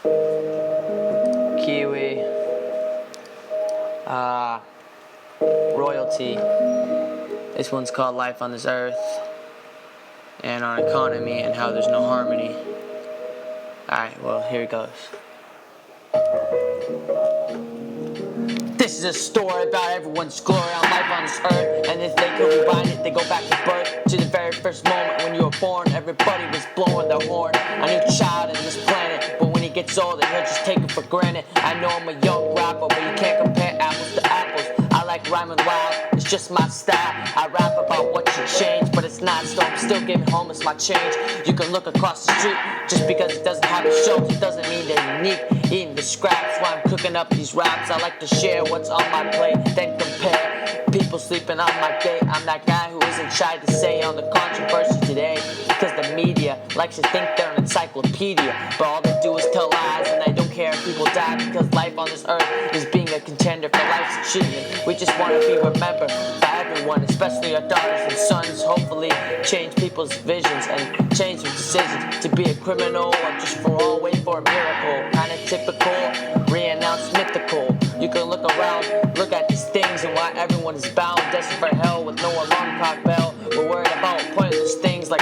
Kiwi, royalty. This one's called Life on This Earth, and our economy and how there's no harmony. Alright, well, here it goes. This is a story about everyone's glory on life on this earth. And if they could rewind it, they go back to birth, to the very first moment when you were born. Everybody was blowing their horn, a new child in this planet. But when he gets older, he'll just take it for granted. I know I'm a young rapper, but you can't compare apples to apples. I like rhyming wild, it's just my style. I rap about what should change, but it's not, so I'm still giving homeless my change. You can look across the street, just because it doesn't have a show, it doesn't mean they're unique. Eating the scraps while I'm cooking up these raps. I like to share what's on my plate, then compare. People sleeping on my gate. I'm that guy who isn't shy to say on the controversy today, because the media likes to think they're an encyclopedia, but all they do is tell lies, and they don't care if people die, because life on this earth is being a contender for life's achievement. We just want to be remembered by everyone, especially our daughters and sons. Hopefully change people's visions and change their decisions to be a criminal or just for all wait for a miracle. Kinda typical, re-announced mythical. You can look around, look at these things and why everyone is bound, destined for hell with no alarm clock bell. We're worried about pointless things like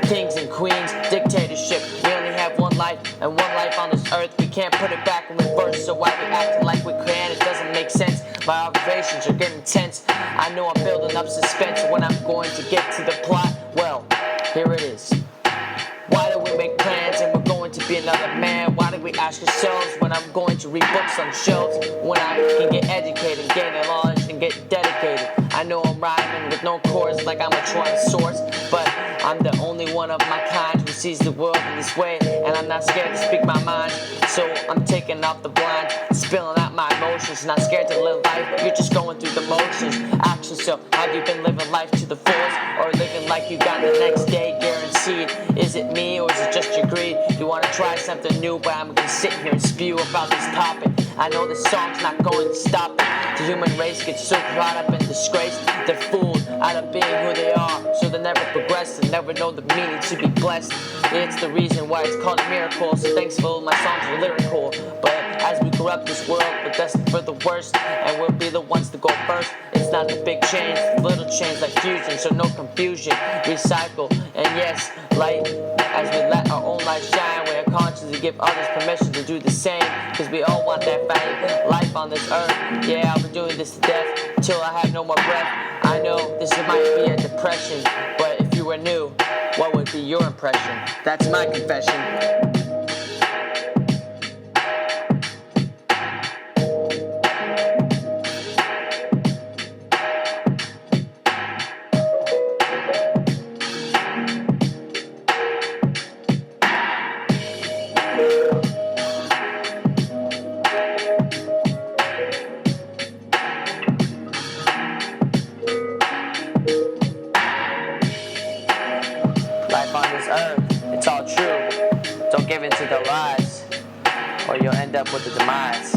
kings and queens, dictatorship. We only have one life, and one life on this earth. We can't put it back in reverse, so why we acting like we can? It doesn't make sense. My observations are getting tense. I know I'm building up suspense. When I'm going to get to the plot, well, here it is. Why do we make plans and we're going to be another man? Why do we ask ourselves when I'm going to read books on shelves? When I can get educated, gain knowledge, and get dedicated. I know I'm rhyming with no chorus like I'm a Tyrannosaurus, but I'm the only one of my kind who sees the world in this way, and I'm not scared to speak my mind. So I'm taking off the blind, spilling out my emotions. Not scared to live life, you're just going through the motions. Ask yourself, have you been living life to the fullest, or living like you got the next day guaranteed? Is it me or is it just your greed? You wanna try something new, but I'm gonna sit here and spew about this topic. I know this song's not going to stop it. The human race gets so caught up in disgrace, they're fooled out of being who they are, so they never progress and never know the meaning to be blessed. It's the reason why it's called a miracle, so thankful my songs are lyrical. But as we corrupt this world, we're destined for the worst, and we'll be the ones to go first. It's not the big change, little change like fusion, so no confusion. Recycle, and yes, light, as we let our own light shine. We are conscious to give others permission to do the same, because we all want that fame. Life on this earth, yeah, I'll be doing this to death, till I have no more breath. I know this might be a depression, but if you were new, what would be your impression? That's my confession. Life on this earth, it's all true. Don't give in to the lies, or you'll end up with the demise.